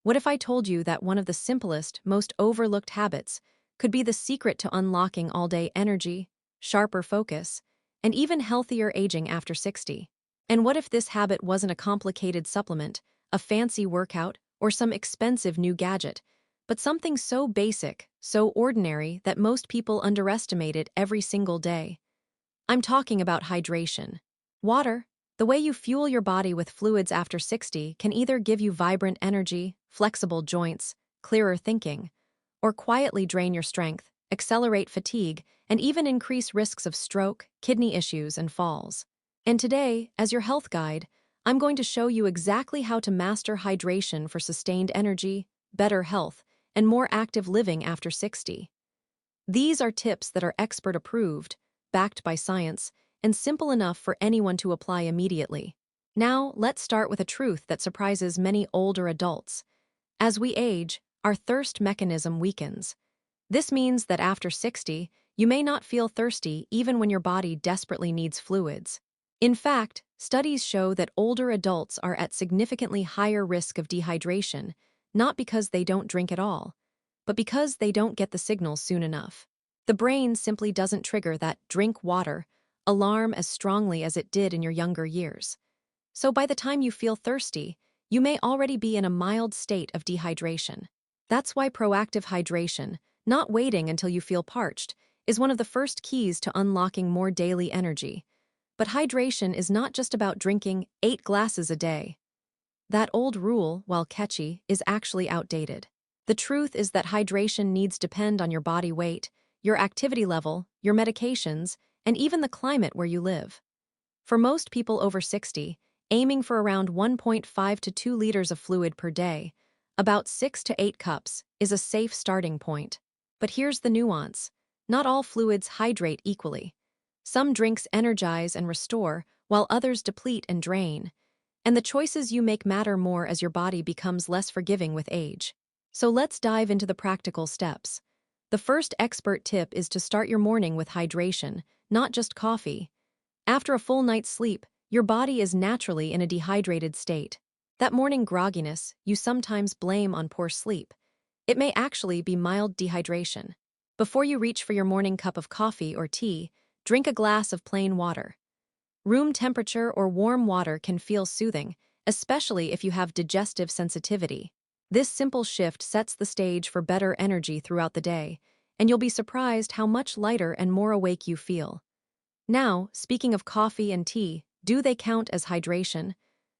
What if I told you that one of the simplest, most overlooked habits could be the secret to unlocking all-day energy, sharper focus, and even healthier aging after 60? And what if this habit wasn't a complicated supplement, a fancy workout, or some expensive new gadget, but something so basic, so ordinary that most people underestimate it every single day? I'm talking about hydration. Water, the way you fuel your body with fluids after 60, can either give you vibrant energy, flexible joints, clearer thinking, or quietly drain your strength, accelerate fatigue, and even increase risks of stroke, kidney issues, and falls. And today, as your health guide, I'm going to show you exactly how to master hydration for sustained energy, better health, and more active living after 60. These are tips that are expert approved, backed by science, and simple enough for anyone to apply immediately. Now, let's start with a truth that surprises many older adults. As we age, our thirst mechanism weakens. This means that after 60, you may not feel thirsty even when your body desperately needs fluids. In fact, studies show that older adults are at significantly higher risk of dehydration, not because they don't drink at all, but because they don't get the signals soon enough. The brain simply doesn't trigger that "drink water" alarm as strongly as it did in your younger years. So by the time you feel thirsty, you may already be in a mild state of dehydration. That's why proactive hydration, not waiting until you feel parched, is one of the first keys to unlocking more daily energy. But hydration is not just about drinking 8 glasses a day. That old rule, while catchy, is actually outdated. The truth is that hydration needs depend on your body weight, your activity level, your medications, and even the climate where you live. For most people over 60, aiming for around 1.5 to 2 liters of fluid per day, about 6 to 8 cups, is a safe starting point. But here's the nuance. Not all fluids hydrate equally. Some drinks energize and restore, while others deplete and drain. And the choices you make matter more as your body becomes less forgiving with age. So let's dive into the practical steps. The first expert tip is to start your morning with hydration, not just coffee. After a full night's sleep, your body is naturally in a dehydrated state. That morning grogginess you sometimes blame on poor sleep. It may actually be mild dehydration. Before you reach for your morning cup of coffee or tea, drink a glass of plain water. Room temperature or warm water can feel soothing, especially if you have digestive sensitivity. This simple shift sets the stage for better energy throughout the day, and you'll be surprised how much lighter and more awake you feel. Now, speaking of coffee and tea, do they count as hydration?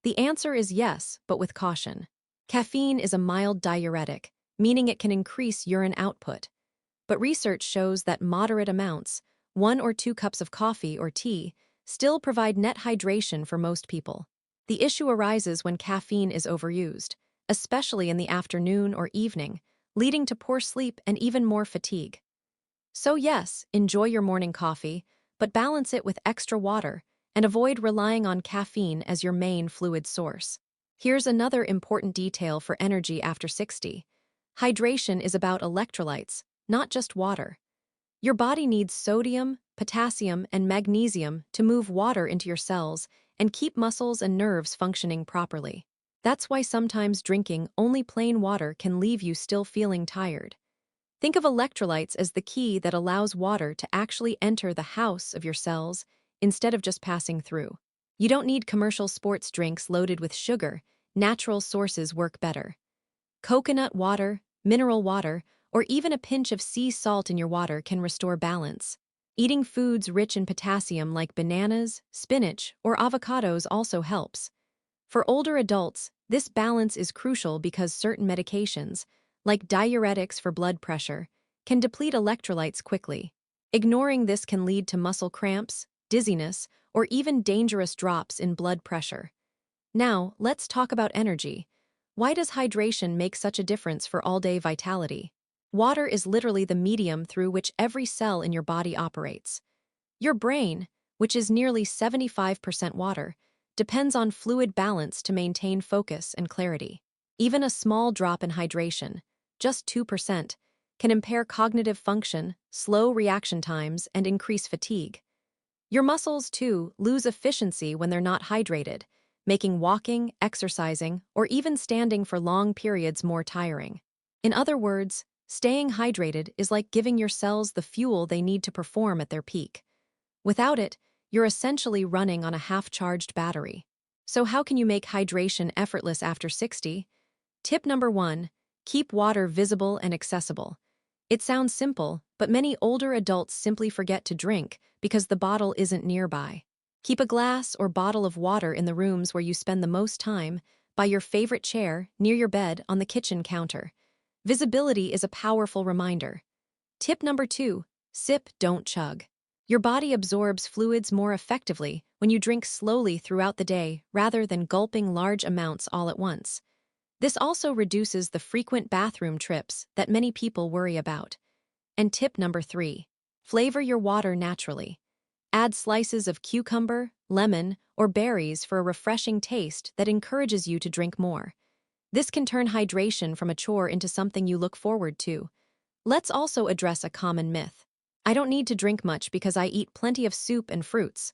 The answer is yes, but with caution. Caffeine is a mild diuretic, meaning it can increase urine output. But research shows that moderate amounts, 1 or 2 cups of coffee or tea, still provide net hydration for most people. The issue arises when caffeine is overused, especially in the afternoon or evening, leading to poor sleep and even more fatigue. So yes, enjoy your morning coffee, but balance it with extra water and avoid relying on caffeine as your main fluid source. Here's another important detail for energy after 60. Hydration is about electrolytes, not just water. Your body needs sodium, potassium, and magnesium to move water into your cells and keep muscles and nerves functioning properly. That's why sometimes drinking only plain water can leave you still feeling tired. Think of electrolytes as the key that allows water to actually enter the house of your cells instead of just passing through. You don't need commercial sports drinks loaded with sugar. Natural sources work better. Coconut water, mineral water, or even a pinch of sea salt in your water can restore balance. Eating foods rich in potassium like bananas, spinach, or avocados also helps. For older adults, this balance is crucial because certain medications, like diuretics for blood pressure, can deplete electrolytes quickly. Ignoring this can lead to muscle cramps, dizziness, or even dangerous drops in blood pressure. Now, let's talk about energy. Why does hydration make such a difference for all-day vitality? Water is literally the medium through which every cell in your body operates. Your brain, which is nearly 75% water, depends on fluid balance to maintain focus and clarity. Even a small drop in hydration, just 2%, can impair cognitive function, slow reaction times, and increase fatigue. Your muscles, too, lose efficiency when they're not hydrated, making walking, exercising, or even standing for long periods more tiring. In other words, staying hydrated is like giving your cells the fuel they need to perform at their peak. Without it, you're essentially running on a half-charged battery. So how can you make hydration effortless after 60? Tip number 1. Keep water visible and accessible. It sounds simple, but many older adults simply forget to drink because the bottle isn't nearby. Keep a glass or bottle of water in the rooms where you spend the most time, by your favorite chair, near your bed, on the kitchen counter. Visibility is a powerful reminder. Tip number 2. Sip, don't chug. Your body absorbs fluids more effectively when you drink slowly throughout the day rather than gulping large amounts all at once. This also reduces the frequent bathroom trips that many people worry about. And tip number 3. Flavor your water naturally. Add slices of cucumber, lemon, or berries for a refreshing taste that encourages you to drink more. This can turn hydration from a chore into something you look forward to. Let's also address a common myth. I don't need to drink much because I eat plenty of soup and fruits.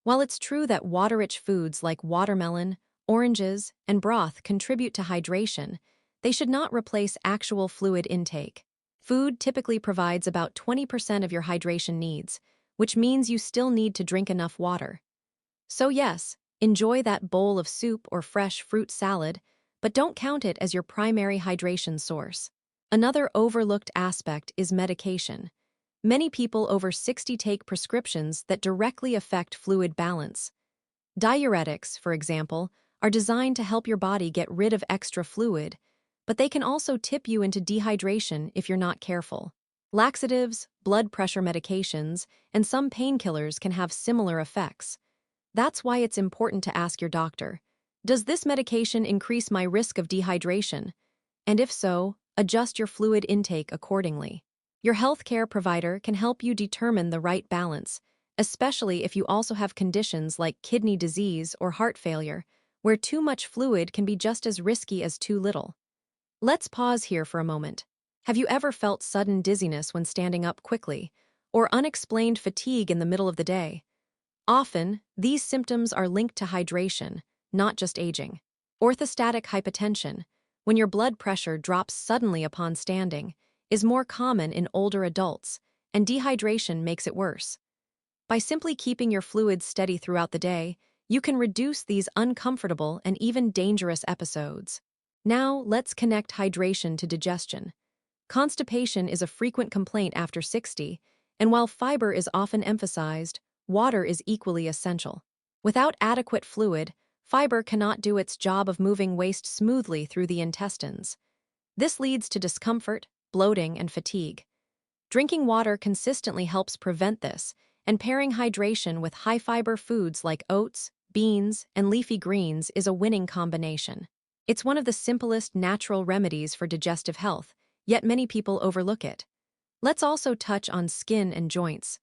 While it's true that water-rich foods like watermelon, oranges, and broth contribute to hydration, they should not replace actual fluid intake. Food typically provides about 20% of your hydration needs, which means you still need to drink enough water. So yes, enjoy that bowl of soup or fresh fruit salad, but don't count it as your primary hydration source. Another overlooked aspect is medication. Many people over 60 take prescriptions that directly affect fluid balance. Diuretics, for example, are designed to help your body get rid of extra fluid, but they can also tip you into dehydration if you're not careful. Laxatives, blood pressure medications, and some painkillers can have similar effects. That's why it's important to ask your doctor, does this medication increase my risk of dehydration? And if so, adjust your fluid intake accordingly. Your healthcare provider can help you determine the right balance, especially if you also have conditions like kidney disease or heart failure, where too much fluid can be just as risky as too little. Let's pause here for a moment. Have you ever felt sudden dizziness when standing up quickly, or unexplained fatigue in the middle of the day? Often, these symptoms are linked to hydration, not just aging. Orthostatic hypotension, when your blood pressure drops suddenly upon standing, is more common in older adults, and dehydration makes it worse. By simply keeping your fluids steady throughout the day, you can reduce these uncomfortable and even dangerous episodes. Now, let's connect hydration to digestion. Constipation is a frequent complaint after 60, and while fiber is often emphasized, water is equally essential. Without adequate fluid, fiber cannot do its job of moving waste smoothly through the intestines. This leads to discomfort, bloating, and fatigue. Drinking water consistently helps prevent this, and pairing hydration with high-fiber foods like oats, beans, and leafy greens is a winning combination. It's one of the simplest natural remedies for digestive health, yet many people overlook it. Let's also touch on skin and joints.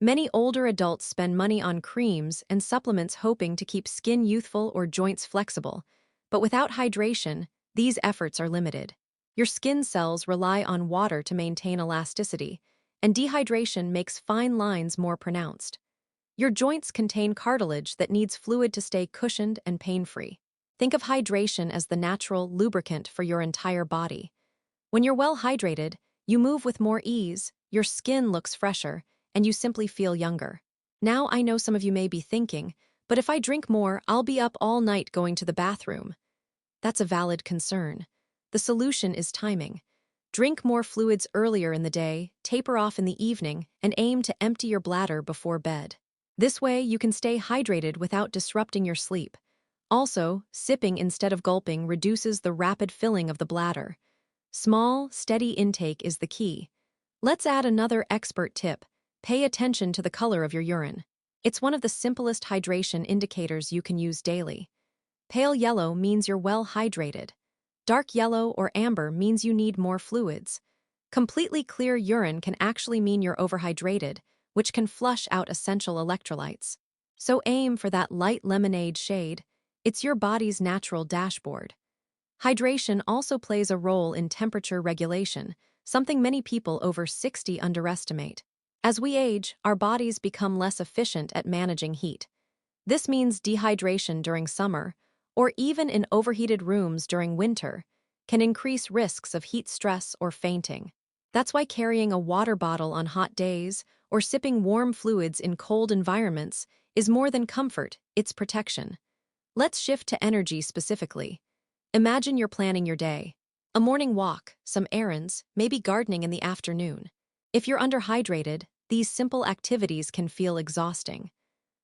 Many older adults spend money on creams and supplements hoping to keep skin youthful or joints flexible, but without hydration, these efforts are limited. Your skin cells rely on water to maintain elasticity, and dehydration makes fine lines more pronounced. Your joints contain cartilage that needs fluid to stay cushioned and pain-free. Think of hydration as the natural lubricant for your entire body. When you're well hydrated, you move with more ease, your skin looks fresher, and you simply feel younger. Now I know some of you may be thinking, but if I drink more, I'll be up all night going to the bathroom. That's a valid concern. The solution is timing. Drink more fluids earlier in the day, taper off in the evening, and aim to empty your bladder before bed. This way, you can stay hydrated without disrupting your sleep. Also, sipping instead of gulping reduces the rapid filling of the bladder. Small, steady intake is the key. Let's add another expert tip. Pay attention to the color of your urine. It's one of the simplest hydration indicators you can use daily. Pale yellow means you're well hydrated. Dark yellow or amber means you need more fluids. Completely clear urine can actually mean you're overhydrated, which can flush out essential electrolytes. So aim for that light lemonade shade. It's your body's natural dashboard. Hydration also plays a role in temperature regulation, something many people over 60 underestimate. As we age, our bodies become less efficient at managing heat. This means dehydration during summer, or even in overheated rooms during winter, can increase risks of heat stress or fainting. That's why carrying a water bottle on hot days or sipping warm fluids in cold environments is more than comfort, it's protection. Let's shift to energy specifically. Imagine you're planning your day. A morning walk, some errands, maybe gardening in the afternoon. If you're underhydrated, these simple activities can feel exhausting.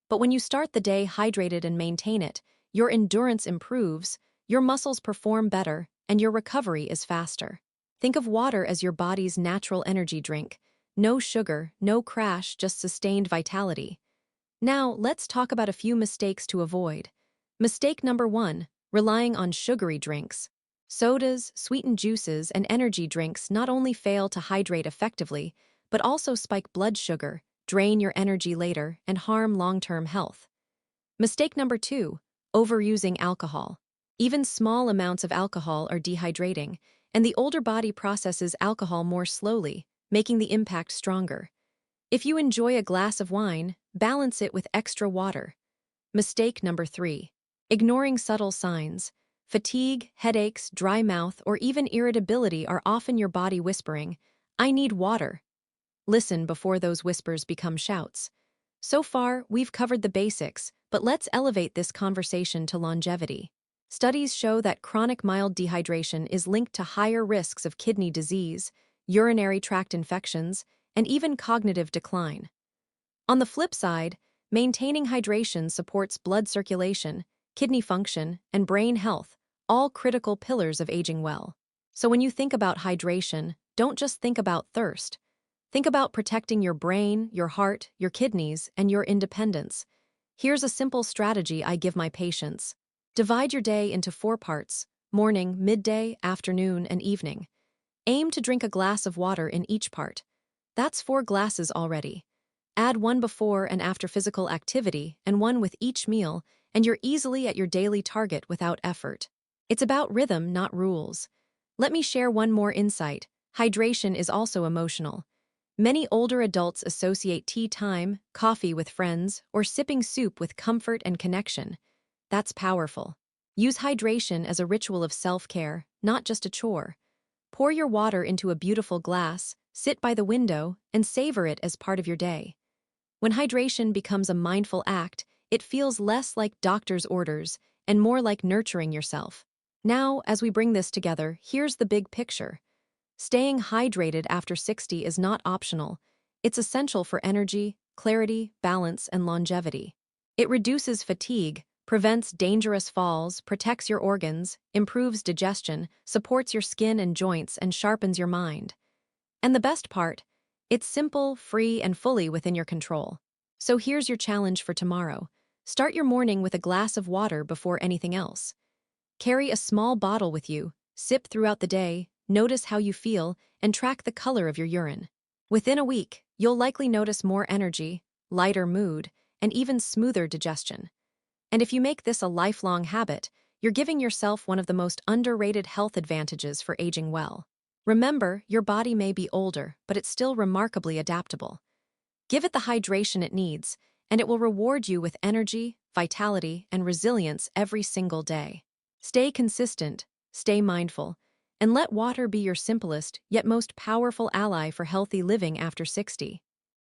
But when you start the day hydrated and maintain it, your endurance improves, your muscles perform better, and your recovery is faster. Think of water as your body's natural energy drink. No sugar, no crash, just sustained vitality. Now, let's talk about a few mistakes to avoid. Mistake number 1, relying on sugary drinks. Sodas, sweetened juices, and energy drinks not only fail to hydrate effectively, but also spike blood sugar, drain your energy later, and harm long-term health. Mistake number 2, overusing alcohol. Even small amounts of alcohol are dehydrating, and the older body processes alcohol more slowly, making the impact stronger. If you enjoy a glass of wine, balance it with extra water. Mistake number 3, ignoring subtle signs. Fatigue, headaches, dry mouth, or even irritability are often your body whispering, "I need water." Listen before those whispers become shouts. So far, we've covered the basics, but let's elevate this conversation to longevity. Studies show that chronic mild dehydration is linked to higher risks of kidney disease, urinary tract infections, and even cognitive decline. On the flip side, maintaining hydration supports blood circulation, kidney function, and brain health, all critical pillars of aging well. So when you think about hydration, don't just think about thirst. Think about protecting your brain, your heart, your kidneys, and your independence. Here's a simple strategy I give my patients. Divide your day into 4 parts: morning, midday, afternoon, and evening. Aim to drink a glass of water in each part. That's 4 glasses already. Add one before and after physical activity and one with each meal, and you're easily at your daily target without effort. It's about rhythm, not rules. Let me share one more insight. Hydration is also emotional. Many older adults associate tea time, coffee with friends, or sipping soup with comfort and connection. That's powerful. Use hydration as a ritual of self-care, not just a chore. Pour your water into a beautiful glass, sit by the window, and savor it as part of your day. When hydration becomes a mindful act, it feels less like doctor's orders and more like nurturing yourself. Now, as we bring this together, here's the big picture. Staying hydrated after 60 is not optional. It's essential for energy, clarity, balance, and longevity. It reduces fatigue, prevents dangerous falls, protects your organs, improves digestion, supports your skin and joints, and sharpens your mind. And the best part, it's simple, free, and fully within your control. So here's your challenge for tomorrow. Start your morning with a glass of water before anything else. Carry a small bottle with you, sip throughout the day, notice how you feel, and track the color of your urine. Within a week, you'll likely notice more energy, lighter mood, and even smoother digestion. And if you make this a lifelong habit, you're giving yourself one of the most underrated health advantages for aging well. Remember, your body may be older, but it's still remarkably adaptable. Give it the hydration it needs, and it will reward you with energy, vitality, and resilience every single day. Stay consistent, stay mindful, and let water be your simplest yet most powerful ally for healthy living after 60.